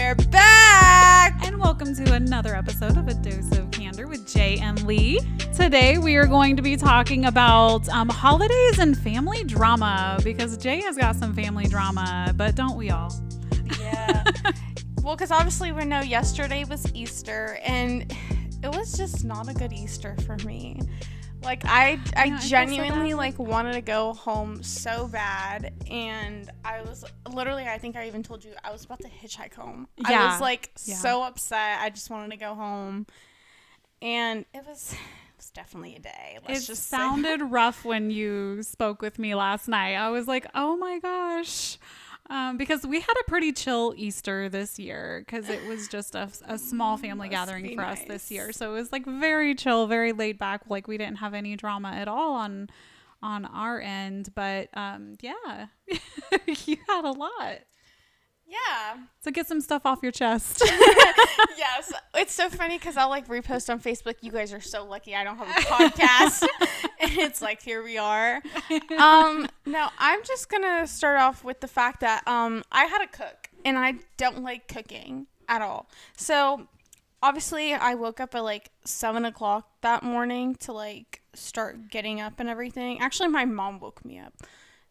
We're back! And welcome to another episode of A Dose of Candor with Jay and Lee. Today we are going to be talking about holidays and family drama, because Jay has got some family drama, but don't we all? Yeah. Well, because obviously we know yesterday was Easter, and it was just not a good Easter for me. Like, I genuinely, wanted to go home so bad, and I was literally, I think I even told you, I was about to hitchhike home. Yeah. I was, so upset. I just wanted to go home, and it was definitely a day. It sounded rough when you spoke with me last night. I was like, oh my gosh. Because we had a pretty chill Easter this year, because it was just a small family gathering for us this year. So it was very chill, very laid back. We didn't have any drama at all on our end. But yeah, you had a lot. Yeah. So get some stuff off your chest. Yes. It's so funny because I'll repost on Facebook. You guys are so lucky I don't have a podcast. And it's here we are. No, I'm just going to start off with the fact that I had to cook, and I don't like cooking at all. So obviously I woke up at 7 o'clock that morning to start getting up and everything. Actually, my mom woke me up.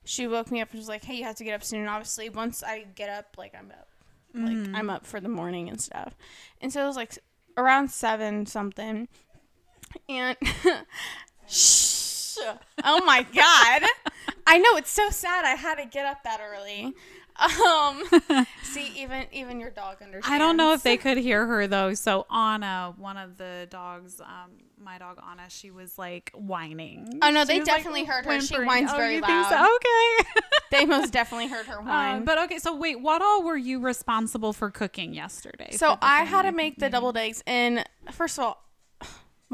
She woke me up and was like, hey, you have to get up soon. And obviously, once I get up, I'm up. I'm up for the morning and stuff. And so it was around 7 something. And shh. Oh my God. I know, it's so sad I had to get up that early. See, even your dog understands. I don't know if they could hear her though. So Anna, one of the dogs, my dog Anna, she was whining. Oh no, they definitely heard her. She whines very loud. Think so? Okay. They most definitely heard her whine. But okay, so wait, what all were you responsible for cooking yesterday? So I had to make the deviled eggs, and first of all,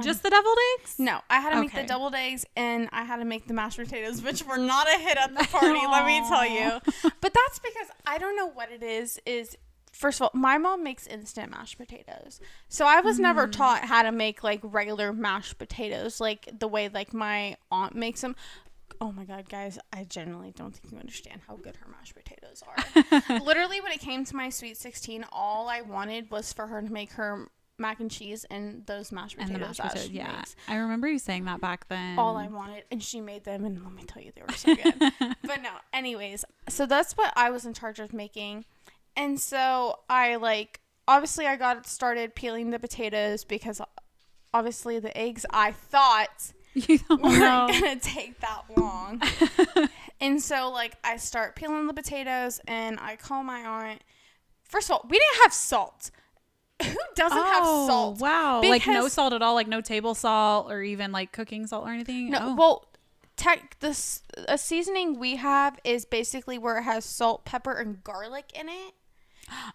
just the deviled eggs? No, I had to make the deviled eggs, and I had to make the mashed potatoes, which were not a hit at the party, let me tell you. But that's because I don't know what it is, first of all, my mom makes instant mashed potatoes. So I was never taught how to make, regular mashed potatoes, the way, my aunt makes them. Oh, my God, guys, I genuinely don't think you understand how good her mashed potatoes are. Literally, when it came to my Sweet 16, all I wanted was for her to make her mac and cheese and those mashed potatoes. Yeah, makes. I remember you saying that back then. All I wanted, and she made them, and let me tell you, they were so good. But no, anyways, so that's what I was in charge of making. And so I obviously I got started peeling the potatoes, because obviously the eggs I thought weren't gonna take that long. And so I start peeling the potatoes, and I call my aunt. First of all, we didn't have salt. Who doesn't have salt? Wow. Because, no salt at all, no table salt or even cooking salt or anything? No, well, a seasoning we have is basically where it has salt, pepper, and garlic in it.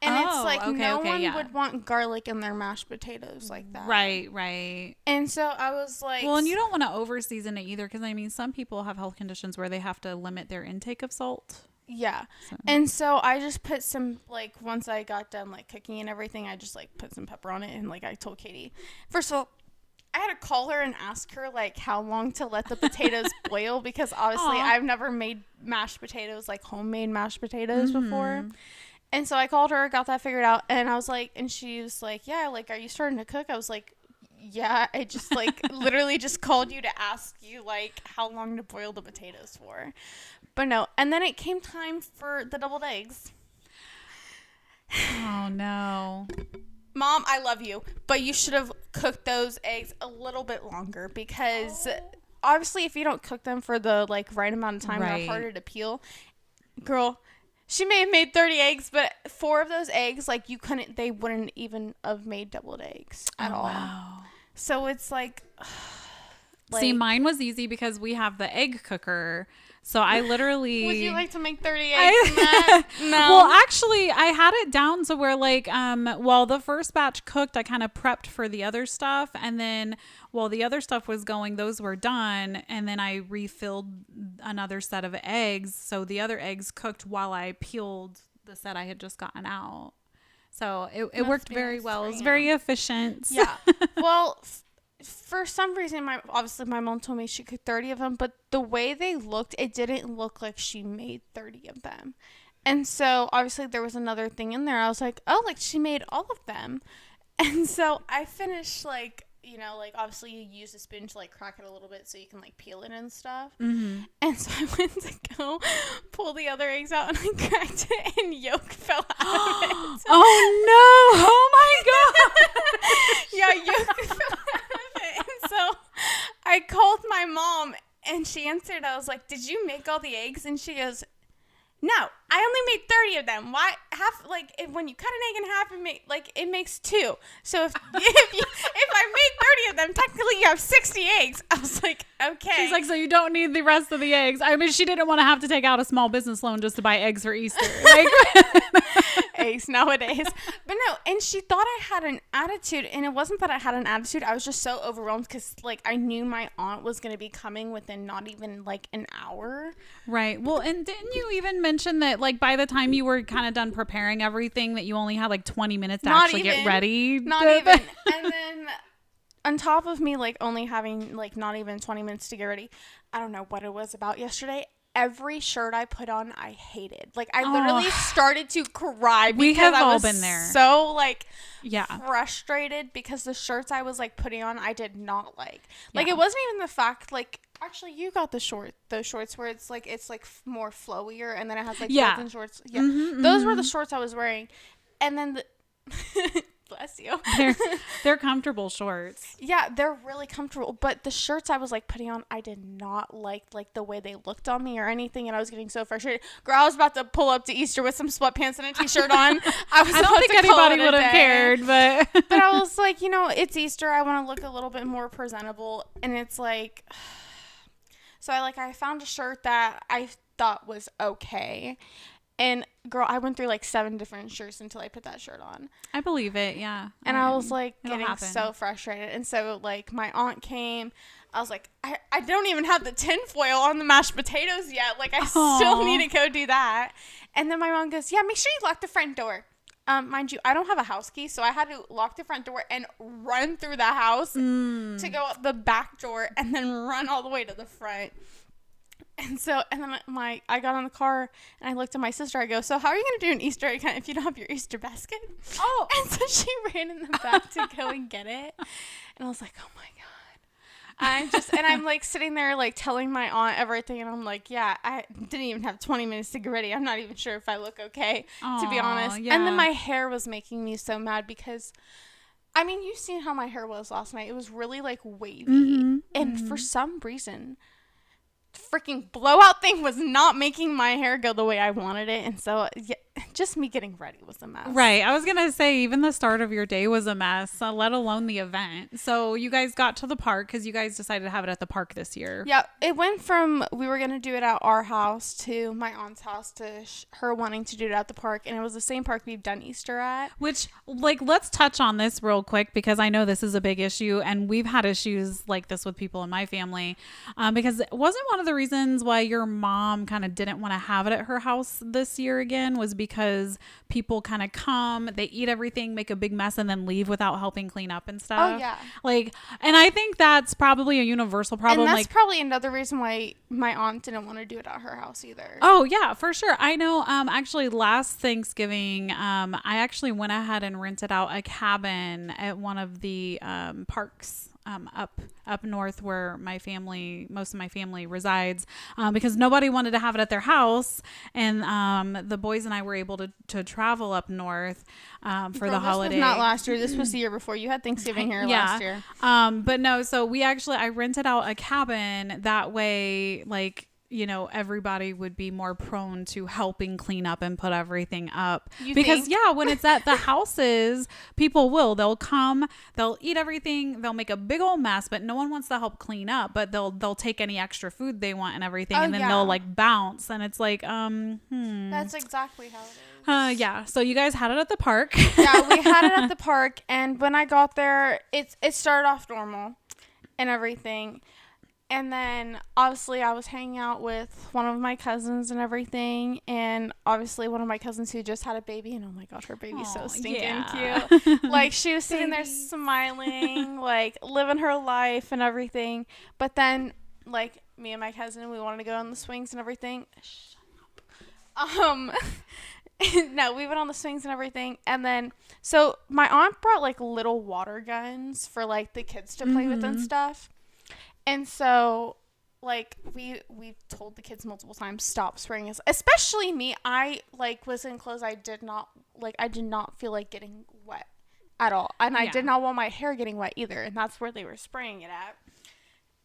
And it's no one would want garlic in their mashed potatoes like that. Right. And so I was like... Well, and you don't want to over-season it either, because, some people have health conditions where they have to limit their intake of salt. Yeah. So. And so I just put some, once I got done, cooking and everything, I just, put some pepper on it. And, I told Katie, first of all, I had to call her and ask her, how long to let the potatoes boil. Because, obviously, I've never made mashed potatoes, homemade mashed potatoes before. And so I called her, got that figured out. And I was and she was yeah, are you starting to cook? I was yeah, I just, literally just called you to ask you, how long to boil the potatoes for. But no, and then it came time for the deviled eggs. Oh, no. Mom, I love you, but you should have cooked those eggs a little bit longer, because obviously if you don't cook them for the, right amount of time, they're harder to peel. Girl, she may have made 30 eggs, but 4 of those eggs, they wouldn't even have made deviled eggs at all. Wow. So it's see, mine was easy because we have the egg cooker. So I literally... Would you like to make 30 eggs in that? No. Well, actually, I had it down to where while the first batch cooked, I kind of prepped for the other stuff. And then while the other stuff was going, those were done. And then I refilled another set of eggs. So the other eggs cooked while I peeled the set I had just gotten out. So it worked very well. It was very efficient. Yeah. Well... For some reason, obviously my mom told me she cooked 30 of them, but the way they looked, it didn't look like she made 30 of them. And so obviously there was another thing in there. I was like, oh, like she made all of them. And so I finished like, you know, like obviously you use a spoon to like crack it a little bit so you can like peel it and stuff. Mm-hmm. And so I went to go pull the other eggs out and I cracked it and yolk fell out of it. Oh no! Oh my god! Yeah, yolk fell out of it. And so I called my mom and she answered. I was like, did you make all the eggs? And she goes, no, I only made 30 of them. Why when you cut an egg in half, it makes 2. So if I made 30 of them, technically you have 60 eggs. I was like, okay. She's like, so you don't need the rest of the eggs. I mean, she didn't want to have to take out a small business loan just to buy eggs for Easter. Like, eggs nowadays. But no, and she thought I had an attitude, and it wasn't that I had an attitude. I was just so overwhelmed because like I knew my aunt was going to be coming within not even like an hour. Right. Well, and didn't you even mention that like by the time you were kind of done preparing everything that you only had like 20 minutes to actually get ready? Not even. And then on top of me like only having like not even 20 minutes to get ready, I don't know what it was about yesterday. Every shirt I put on, I hated. Like, I literally started to cry because we have I all was been there. So, like, yeah, frustrated because the shirts I was, like, putting on, I did not like. Like, it wasn't even the fact, like, actually, you got those shorts where it's more flowier and then it has, like, built-in shorts. Yeah. Mm-hmm, those were the shorts I was wearing. And then bless you. They're comfortable shorts. Yeah, they're really comfortable. But the shirts I was like putting on, I did not like the way they looked on me or anything, and I was getting so frustrated. Girl, I was about to pull up to Easter with some sweatpants and a t-shirt on. I don't think anybody would have cared, but but I was like, you know, it's Easter. I want to look a little bit more presentable, and it's like, so I found a shirt that I thought was okay. And girl, I went through like 7 different shirts until I put that shirt on. I believe it, yeah. And I was like getting so frustrated. And so like my aunt came. I was like, I don't even have the tinfoil on the mashed potatoes yet. Like I still need to go do that. And then my mom goes, yeah, make sure you lock the front door. Mind you, I don't have a house key, so I had to lock the front door and run through the house to go out the back door and then run all the way to the front. And so, and then I got on the car and I looked at my sister. I go, so how are you going to do an Easter egg hunt if you don't have your Easter basket? Oh. And so she ran in the back to go and get it. And I was like, oh my God. I'm like sitting there like telling my aunt everything. And I'm like, yeah, I didn't even have 20 minutes to get ready. I'm not even sure if I look okay, to be honest. Yeah. And then my hair was making me so mad because, I mean, you've seen how my hair was last night. It was really like wavy. Mm-hmm. And for some reason, freaking blowout thing was not making my hair go the way I wanted it. And so yeah, just me getting ready was a mess. Right. I was going to say, even the start of your day was a mess, let alone the event. So you guys got to the park because you guys decided to have it at the park this year. Yeah. It went from we were going to do it at our house to my aunt's house to her wanting to do it at the park. And it was the same park we've done Easter at. Which, like, let's touch on this real quick because I know this is a big issue. And we've had issues like this with people in my family because it wasn't one of the reasons why your mom kind of didn't want to have it at her house this year again was because people kind of come, they eat everything, make a big mess, and then leave without helping clean up and stuff. Oh, yeah. Like, and I think that's probably a universal problem. And that's probably another reason why my aunt didn't want to do it at her house either. Oh, yeah, for sure. I know, actually, last Thanksgiving, I actually went ahead and rented out a cabin at one of the parks up north where most of my family resides, because nobody wanted to have it at their house, and the boys and I were able to travel up north for the holiday. This was not last year. This was the year before. You had Thanksgiving here last year. But no, so I rented out a cabin that way, like, you know, everybody would be more prone to helping clean up and put everything up. Yeah, when it's at the houses, they'll come, they'll eat everything, they'll make a big old mess, but no one wants to help clean up, but they'll take any extra food they want and everything, and then they'll like bounce, and it's like, That's exactly how it is. Yeah. So you guys had it at the park. Yeah, we had it at the park, and when I got there, it started off normal and everything. And then, obviously, I was hanging out with one of my cousins and everything. And, obviously, one of my cousins who just had a baby. And, oh, my gosh, her baby's so stinking cute. Like, she was sitting there smiling, like, living her life and everything. But then, like, me and my cousin, we wanted to go on the swings and everything. Um, no, we went on the swings and everything. And then, so my aunt brought like little water guns for like the kids to play with and stuff. And so, like, we told the kids multiple times, stop spraying us. Especially me. I, like, was in clothes I did not feel like getting wet at all. And I did not want my hair getting wet either. And that's where they were spraying it at.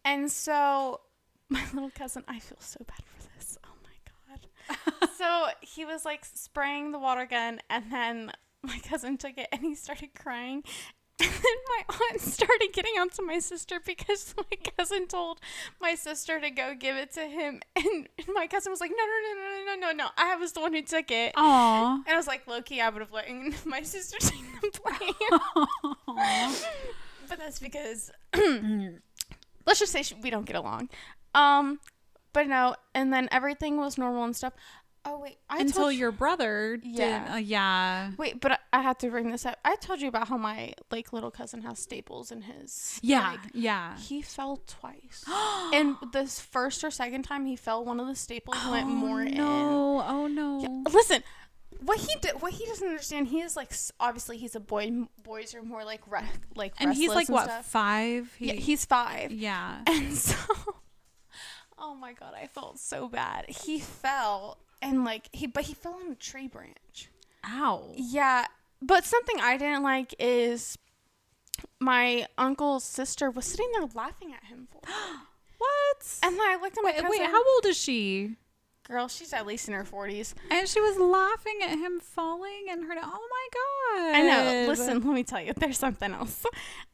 And so, my little cousin, I feel so bad for this. Oh, my God. So, he was, like, spraying the water gun. And then my cousin took it and he started crying. And then my aunt started getting onto my sister because my cousin told my sister to go give it to him. And my cousin was like, no. I was the one who took it. Aww. And I was like, low-key, I would have let my sister take the blame. But that's because, let's just say we don't get along. But no, and then everything was normal and stuff. Oh, wait. Until your brother did. Yeah. Wait, but I have to bring this up. I told you about how my, like, little cousin has staples in his Yeah. leg. Yeah. He fell twice. And this first or second time he fell, one of the staples went more in. Oh, no. Yeah. Listen, what he doesn't understand, he is, like, obviously he's a boy. Boys are more, like, and he's, like, what, stuff. 5? Yeah, he's 5. Yeah. And so, oh, my God, I felt so bad. He fell. And, like, he fell on a tree branch. Ow. Yeah. But something I didn't like is my uncle's sister was sitting there laughing at him for it. What? And then I looked at my cousin. Wait, how old is she? Girl, she's at least in her 40s. And she was laughing at him falling and her. Oh, my God. I know. Listen, let me tell you. There's something else.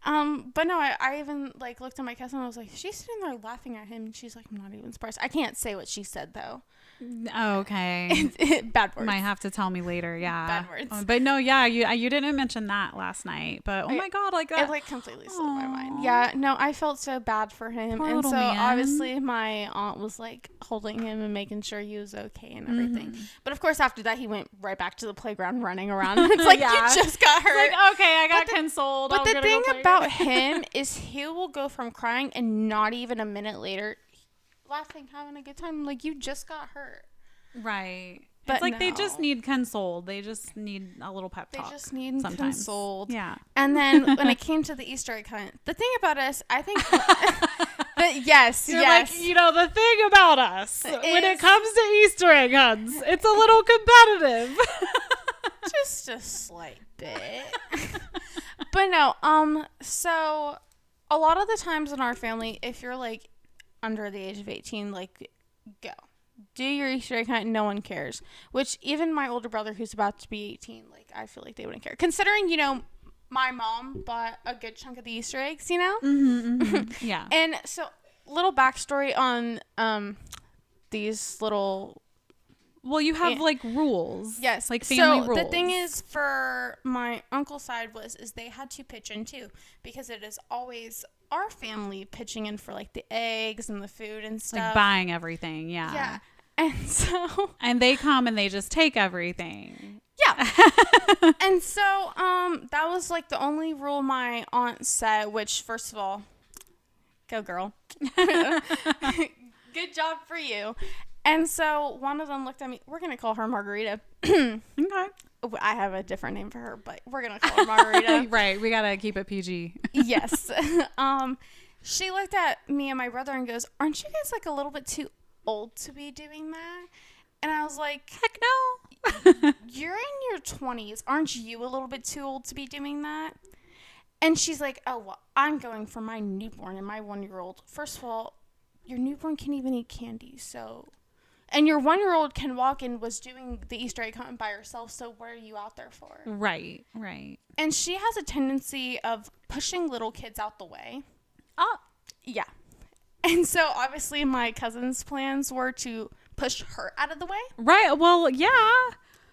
But no, I even, like, looked at my cousin and I was like, she's sitting there laughing at him. And she's like, I'm not even surprised. I can't say what she said, though. Oh, okay. Bad words. Might have to tell me later. Yeah. Bad words. But no, yeah, you didn't mention that last night. But oh my God, like that. It, like, completely slipped my mind. Yeah, no, I felt so bad for him. Poor And so, little man. obviously, my aunt was, like, holding him and making sure he was okay and everything. But, of course, after that, he went right back to the playground running around. It's like, Yeah. you just got hurt. It's like, okay, I got consoled. But I'm the gonna thing go play about again. him is he will go from crying and not even a minute later laughing, having a good time. Like, you just got hurt. Right. But it's like they just no. need consoled. They just need a little pep They talk. just need sometimes. consoled. Yeah. And then when it came to the Easter egg hunt, the thing about us, I think, yes. You're like, the thing about us, when it comes to Easter egg hunts, it's a little competitive. Just a slight bit. But no, so a lot of the times in our family, if you're, like, under the age of 18, like, go. Do your Easter egg hunt. No one cares. Which even my older brother, who's about to be 18, like, I feel like they wouldn't care. Considering, my mom bought a good chunk of the Easter eggs, Yeah. And so, little backstory on these little... Well, you have, like, rules. Yes. Like, family rules. So, the thing is, for my uncle's side is they had to pitch in, too. Because it is always our family pitching in for, like, the eggs and the food and stuff. Like, buying everything, yeah. Yeah. And so... And they come and they just take everything. Yeah. And so, that was, like, the only rule my aunt set, which, first of all, go girl. Good job for you. And so, one of them looked at me. We're going to call her Margarita. Okay. I have a different name for her, but we're going to call her Margarita. Right. We got to keep it PG. Yes. She looked at me and my brother and goes, aren't you guys, like, a little bit too old to be doing that? And I was like, Heck no. you're in your 20s. Aren't you a little bit too old to be doing that? And she's like, oh, well, I'm going for my newborn and my 1-year-old. First of all, your newborn can't even eat candy, so... And your 1-year-old can walk and was doing the Easter egg hunt by herself, so what are you out there for? Right. And she has a tendency of pushing little kids out the way. Oh. Yeah. And so, obviously, my cousin's plans were to push her out of the way. Right. Well, yeah.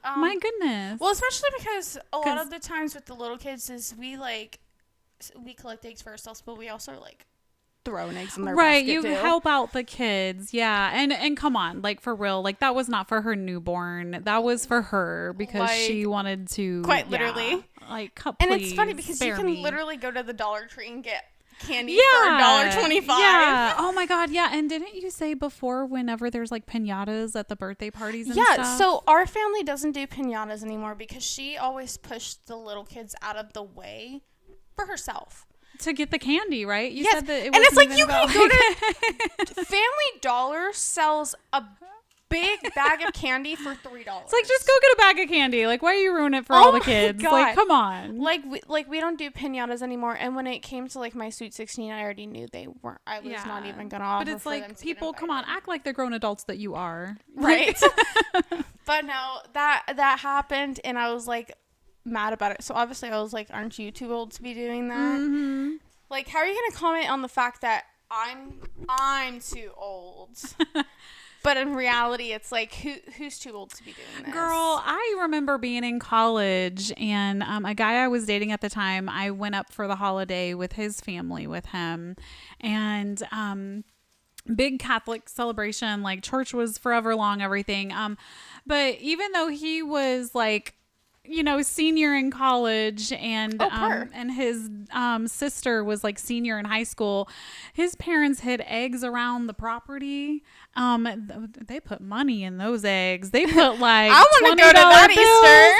My goodness. Well, especially because a lot of the times with the little kids is we collect eggs for ourselves, but we also, like, throwing eggs in their basket, you too. help out the kids. Yeah. And come on, like, for real, like, that was not for her newborn. That was for her because Like, she wanted to quite literally. like, And it's funny because you can me. literally go to the Dollar Tree and get candy for $1.25. Yeah. Oh my God. Yeah. And didn't you say before, whenever there's like piñatas at the birthday parties and stuff? So our family doesn't do piñatas anymore because she always pushed the little kids out of the way for herself. To get the candy, right? You Yes. said that it and it's like wasn't you even can go to Family Dollar sells a big bag of candy for $3. It's like, just go get a bag of candy. Like, why are you ruining it for all the kids? God. Like, come on. Like we don't do piñatas anymore. And when it came to like my Sweet 16, I already knew they weren't. I was not even gonna offer. But it's for them like, to people, get come on, act like they're grown adults that you are. right? But no, that happened, and I was like mad about it. So obviously, I was like, "Aren't you too old to be doing that?" Mm-hmm. Like, how are you gonna comment on the fact that I'm too old? But in reality, it's like, who's too old to be doing this? Girl, I remember being in college, and a guy I was dating at the time, I went up for the holiday with his family with him, and big Catholic celebration, like church was forever long, everything. But even though he was like, you know, senior in college, and and his sister was like senior in high school, his parents hid eggs around the property. They put money in those eggs. They put like I want to go to that Easter,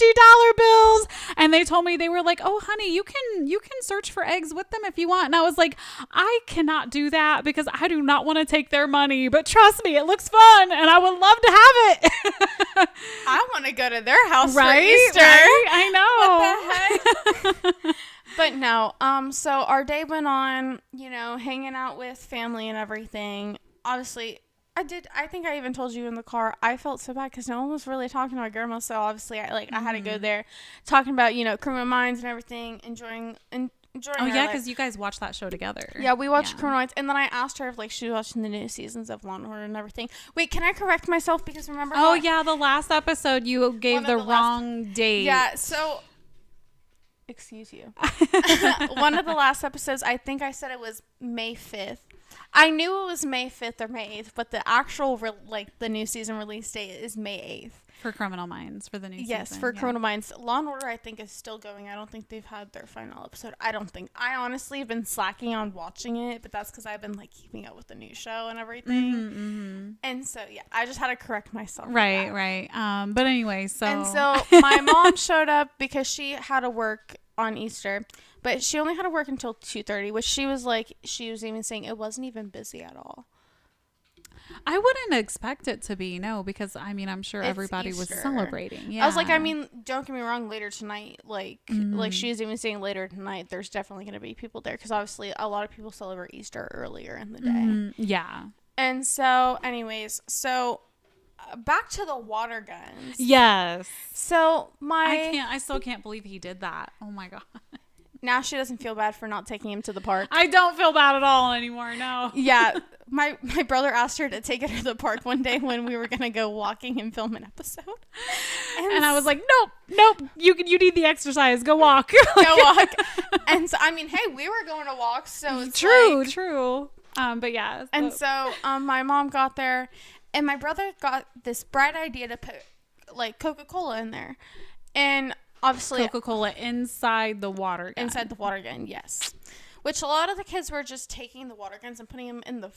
$50 bills, and they told me, they were like, "Oh, honey, you can search for eggs with them if you want." And I was like, I cannot do that because I do not want to take their money. But trust me, it looks fun, and I would love to have it. I want to go to their house right? for Easter. Right? I know. What the heck? But no, so our day went on, you know, hanging out with family and everything. Obviously, I think I even told you in the car, I felt so bad because no one was really talking to my grandma. So obviously, I had to go there talking about, you know, Criminal Minds and everything, enjoying. Oh yeah, because you guys watched that show together. Yeah, we watched Criminal Minds, and then I asked her if like she was watching the new seasons of Law and Order and everything. Wait, can I correct myself? Because remember? Oh yeah, the last episode you gave the wrong date. Yeah, so. Excuse you. One of the last episodes, I think I said it was May 5th. I knew it was May 5th or May 8th, but the actual, the new season release date is May 8th. For Criminal Minds, for the new season. Yes, for Criminal Minds. Law & Order, I think, is still going. I don't think they've had their final episode. I honestly have been slacking on watching it, but that's because I've been, like, keeping up with the new show and everything. Mm-hmm. And so, yeah, I just had to correct myself. Right. But anyway, so... And so, my mom showed up because she had to work on Easter, but she only had to work until 2:30, which she was even saying it wasn't even busy at all. I wouldn't expect it to be, no, because I mean, I'm sure everybody was celebrating. Yeah. I was like, I mean, don't get me wrong, later tonight, like she was even saying later tonight, there's definitely going to be people there because obviously a lot of people celebrate Easter earlier in the day. Yeah. And so, anyways, back to the water guns. Yes. So I still can't believe he did that. Oh my God. Now she doesn't feel bad for not taking him to the park. I don't feel bad at all anymore. No. Yeah. My brother asked her to take her to the park one day when we were going to go walking and film an episode. And I was like, nope. You need the exercise. Go walk. Go walk. And so, I mean, hey, we were going to walk. So it's true. But yeah. And so my mom got there and my brother got this bright idea to put like Coca-Cola in there. And obviously Coca-Cola inside the water gun. Inside the water gun, yes. Which a lot of the kids were just taking the water guns and putting them in the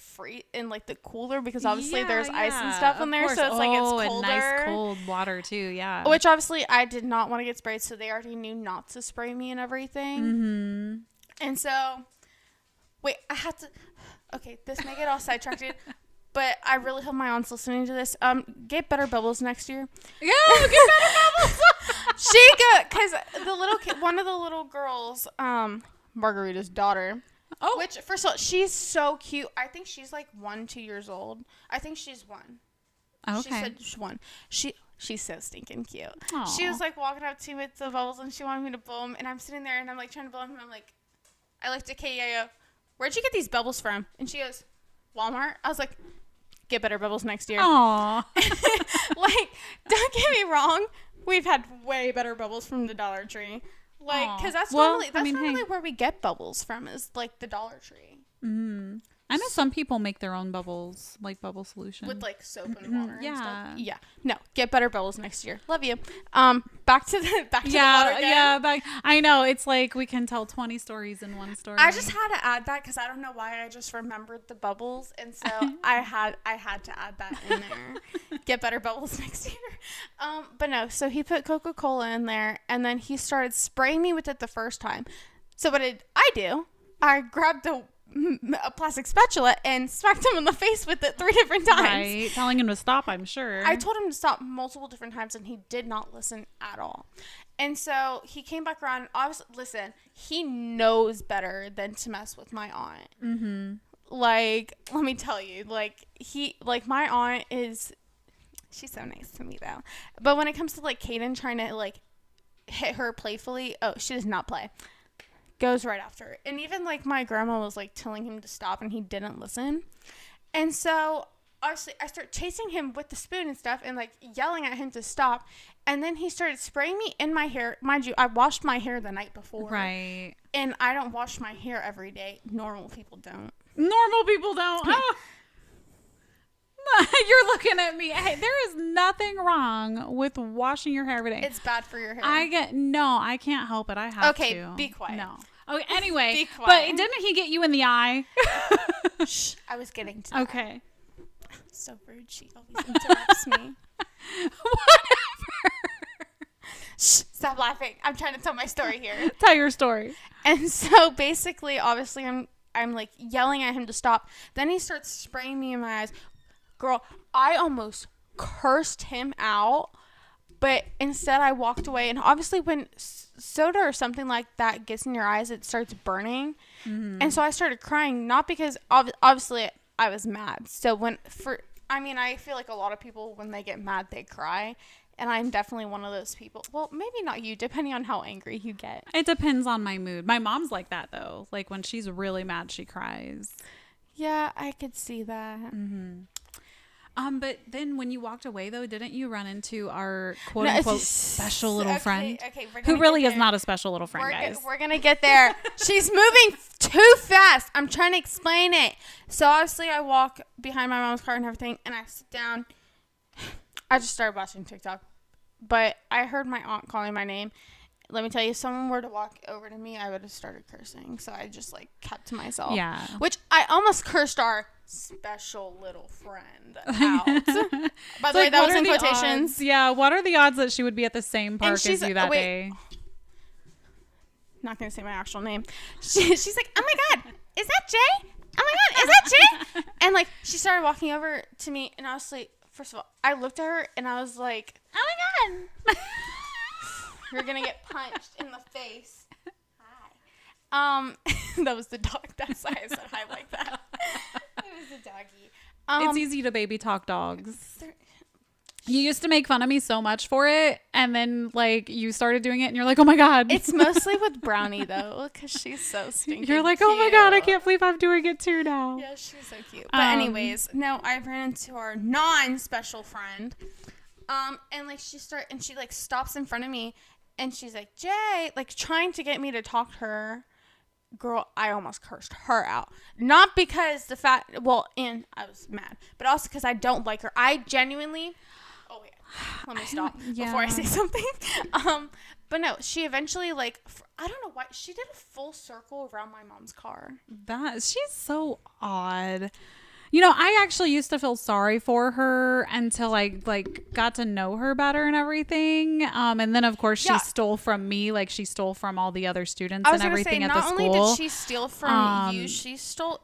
cooler because obviously there's ice and stuff in there, so it's like it's colder. And nice cold water too, yeah. Which obviously I did not want to get sprayed, so they already knew not to spray me and everything. Mm-hmm. And so, wait, I had to. Okay, this may get all sidetracked, but I really hope my aunt's listening to this. Get better bubbles next year. Yeah, get better bubbles. She got because the little kid, one of the little girls, Margarita's daughter. Oh. Which, first of all, she's so cute. I think she's like 2 years old. I think she's 1. Okay. She said she's 1. She's so stinking cute. Aww. She was like walking up to me with the bubbles and she wanted me to blow them. And I'm sitting there and I'm like trying to blow them. And I'm like, I looked at Katie. I go, where'd you get these bubbles from? And she goes, Walmart. I was like, get better bubbles next year. Aww. Like, don't get me wrong. We've had way better bubbles from the Dollar Tree. Like, because that's normally where we get bubbles from is, like, the Dollar Tree. Mm-hmm. I know some people make their own bubbles, like bubble solution. With like soap and water Yeah. and stuff. Yeah. No, get better bubbles next year. Love you. Back to the water again. Yeah, but I know it's like we can tell 20 stories in one story. I just had to add that because I don't know why I just remembered the bubbles, and so I had to add that in there. Get better bubbles next year. But no, so he put Coca-Cola in there, and then he started spraying me with it the first time. So what did I do? I grabbed a plastic spatula and smacked him in the face with it 3 different times. Right, telling him to stop, I'm sure. I told him to stop multiple different times, and he did not listen at all. And so he came back around. Listen, he knows better than to mess with my aunt. Mm-hmm. Like, let me tell you, my aunt is, she's so nice to me though. But when it comes to like Kaden trying to like hit her playfully, oh, she does not play. Goes right after it. And even like my grandma was like telling him to stop, and he didn't listen. And so obviously I start chasing him with the spoon and stuff and like yelling at him to stop. And then he started spraying me in my hair. Mind you, I washed my hair the night before. Right. And I don't wash my hair every day. Normal people don't. Normal people don't. Oh. You're looking at me. Hey, there is nothing wrong with washing your hair every day. It's bad for your hair. I can't help it. I have to. Okay, be quiet. No. Okay, anyway. Be quiet. But didn't he get you in the eye? Shh, I was getting to that. Okay. So rude. She always interrupts me. Whatever. Shh, stop laughing. I'm trying to tell my story here. Tell your story. And so basically, obviously, I'm like yelling at him to stop. Then he starts spraying me in my eyes. Girl, I almost cursed him out, but instead I walked away. And obviously when soda or something like that gets in your eyes, it starts burning. Mm-hmm. And so I started crying, not because obviously I was mad. So I feel like a lot of people, when they get mad, they cry. And I'm definitely one of those people. Well, maybe not you, depending on how angry you get. It depends on my mood. My mom's like that, though. Like, when she's really mad, she cries. Yeah, I could see that. Mm-hmm. But then when you walked away, though, didn't you run into our quote-unquote special little friend? Okay, who really is not a special little friend, guys. We're going to get there. She's moving too fast. I'm trying to explain it. So, obviously, I walk behind my mom's car and everything, and I sit down. I just started watching TikTok. But I heard my aunt calling my name. Let me tell you, if someone were to walk over to me, I would have started cursing. So, I just, kept to myself. Yeah. Which I almost cursed our special little friend out. By the way, that was in quotations. Odds? Yeah, what are the odds that she would be at the same park as you that day? Not gonna say my actual name. She's like, oh my god, is that Jay? Oh my god, is that Jay? And she started walking over to me, and I was like, first of all, I looked at her and I was like, oh my god, you're gonna get punched in the face. Hi. That was the dog. That's why I said hi like that. It was the doggy. It's easy to baby talk dogs. You used to make fun of me so much for it, and then you started doing it, and you're like, oh my god. It's mostly with Brownie though, because she's so stinking. You're like, oh my god, I can't believe I'm doing it too now. Yeah, she's so cute. But anyways, no, I ran into our non-special friend, and she stops in front of me, and she's like, Jay, trying to get me to talk to her. Girl, I almost cursed her out. Not because and I was mad, but also because I don't like her. I genuinely, let me stop before I say something. But no, she eventually, I don't know why, she did a full circle around my mom's car. She's so odd. You know, I actually used to feel sorry for her until I got to know her better and everything. And then of course she stole from me, she stole from all the other students and everything at the school. Not only did she steal from you, she stole,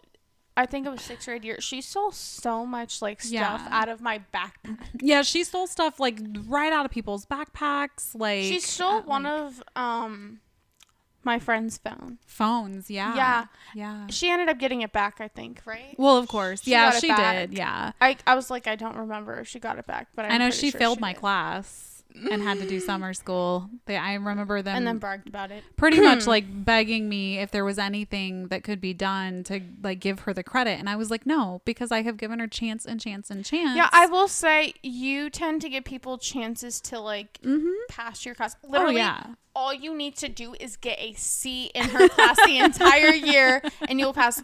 I think it was 6th grade year. She stole so much stuff out of my backpack. Yeah, she stole stuff right out of people's backpacks. She stole one of my friend's phones. Yeah. She ended up getting it back, I think, right? Well, of course. She did. Yeah. I was like, I don't remember if she got it back, but I know she failed my class and had to do summer school. I remember them. And then bragged about it. Pretty much begging me if there was anything that could be done to give her the credit. And I was like, no, because I have given her chance and chance and chance. Yeah, I will say you tend to give people chances to pass your class. Literally, all you need to do is get a C in her class the entire year and you'll pass.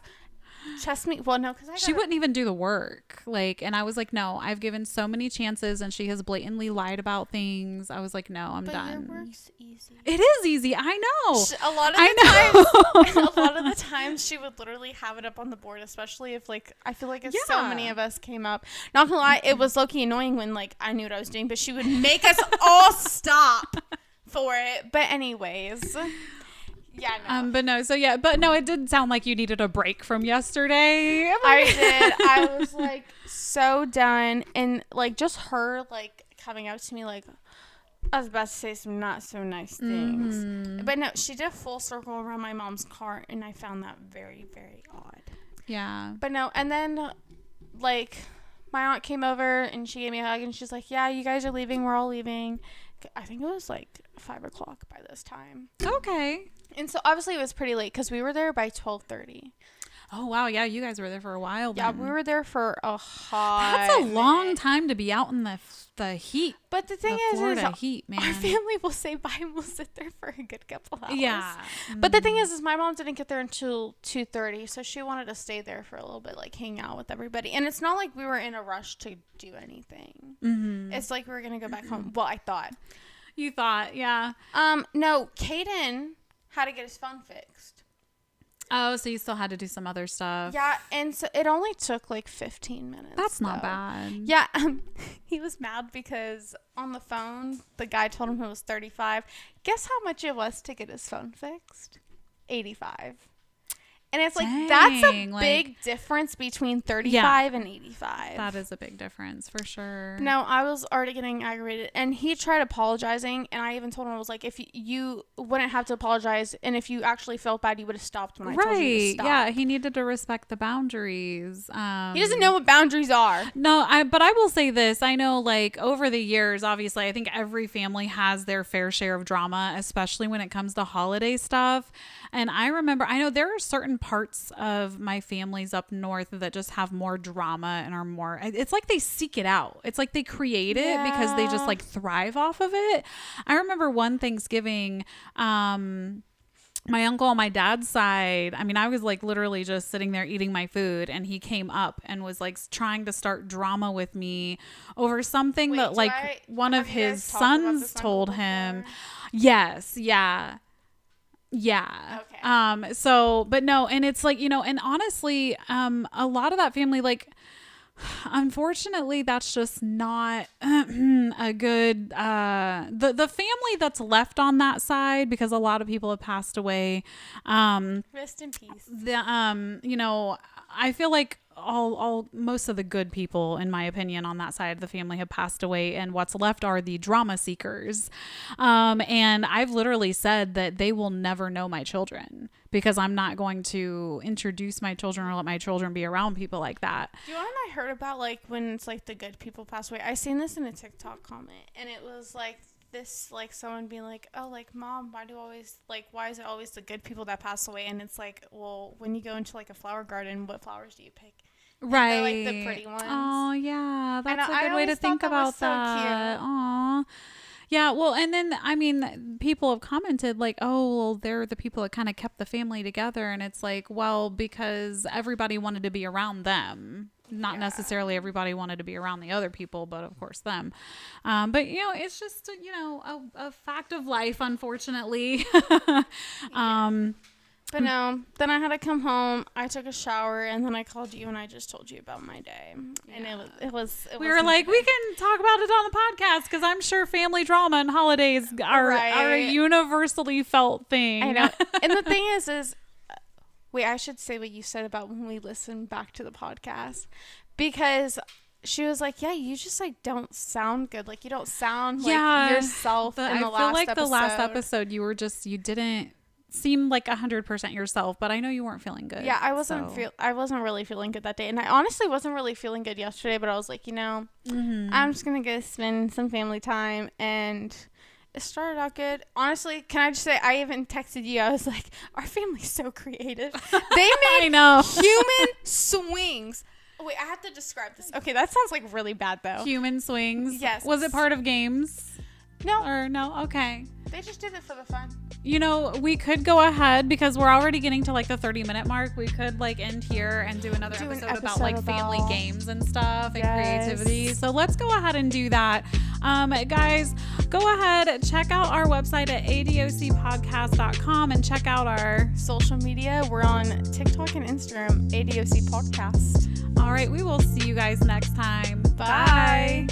trust me. Well, no, because she wouldn't even do the work. Like, and I was like, no, I've given so many chances and she has blatantly lied about things. I was like, no, I'm done. Your work's easy. It is easy. I know. A lot of the times she would literally have it up on the board, especially if like I feel like if so many of us came up. Not gonna lie, it was low-key annoying when like I knew what I was doing, but she would make us all stop for it. But anyways. Yeah, no. But no, it did sound like you needed a break from yesterday. I did. I was like so done, and like just her like coming up to me like I was about to say some not so nice things. But no, she did a full circle around my mom's car, and I found that very, very odd. Yeah. But no, and then like my aunt came over and she gave me a hug, and she's like, yeah, you guys are leaving, we're all leaving. I think it was like 5 o'clock by this time. Okay. And so obviously it was pretty late because we were there by 12:30. Oh, wow. Yeah, you guys were there for a while then. Yeah, we were there for a hot That's a long time to be out in the heat. But the thing is Florida heat, man. Our family will say bye and we'll sit there for a good couple hours. Yeah. But the thing is my mom didn't get there until 2:30, so she wanted to stay there for a little bit, like hang out with everybody. And it's not like we were in a rush to do anything. It's like we were going to go back home. Well, I thought. You thought, yeah. No, Caden had to get his phone fixed. Oh, so you still had to do some other stuff. Yeah, and so it only took like 15 minutes. That's not bad. Yeah, he was mad because on the phone, the guy told him it was $35. Guess how much it was to get his phone fixed? $85. And it's like, that's a big difference between 35 and 85. That is a big difference for sure. No, I was already getting aggravated. And he tried apologizing. And I even told him, I was like, if you wouldn't have to apologize. And if you actually felt bad, you would have stopped when I told you to stop. Yeah, he needed to respect the boundaries. He doesn't know what boundaries are. No, but I will say this. I know like over the years, obviously, I think every family has their fair share of drama, especially when it comes to holiday stuff. And I know there are certain parts of my families up north that just have more drama and are more, it's like they seek it out. It's like they create it because they just like thrive off of it. I remember one Thanksgiving, my uncle on my dad's side, I mean, I was like literally just sitting there eating my food and he came up and was like trying to start drama with me over something that like one of his sons told him. Yes. Yeah. Yeah. Okay. But no, and it's like, and honestly, a lot of that family, like, unfortunately, that's just not a good, the family that's left on that side, because a lot of people have passed away. Rest in peace. I feel like most of the good people, in my opinion, on that side of the family have passed away, and what's left are the drama seekers. And I've literally said that they will never know my children because I'm not going to introduce my children or let my children be around people like that. Do you know what I heard about, like, when it's like the good people pass away? I seen this in a TikTok comment, and it was like this, like someone being like, oh, like, Mom, why is it always the good people that pass away? And it's like, well, when you go into like a flower garden, what flowers do you pick? Right. They're like the pretty ones. Oh, yeah. That's a good way to think about that. Aw. Yeah, well, and then, I mean, people have commented like, oh, well, they're the people that kind of kept the family together. And it's like, well, because everybody wanted to be around them. Not necessarily everybody wanted to be around the other people, but of course them. But, it's just, a fact of life, unfortunately. But no, then I had to come home. I took a shower, and then I called you, and I just told you about my day. And it was. We were like, we can talk about it on the podcast because I'm sure family drama and holidays are a universally felt thing. I know. And the thing is, wait, I should say what you said about when we listened back to the podcast, because she was like, yeah, you just like don't sound good. Like you don't sound like yourself in the last episode. I feel like the last episode you didn't seem like 100% yourself, but I know you weren't feeling good. Yeah, I wasn't really feeling good that day, and I honestly wasn't really feeling good yesterday. But I was like, I'm just gonna go spend some family time, and it started out good. Honestly, can I just say, I even texted you. I was like, our family's so creative. They made human swings. Oh, wait, I have to describe this. Okay, that sounds like really bad though. Human swings. Yes. Was it part of games? No. Or no? Okay. They just did it for the fun. we could go ahead because we're already getting to like the 30-minute mark. We could like end here and do another episode about like family games and stuff and creativity. So let's go ahead and do that. Guys, go ahead, check out our website at adocpodcast.com and check out our social media. We're on TikTok and Instagram, ADOC Podcast. All right, we will see you guys next time. Bye.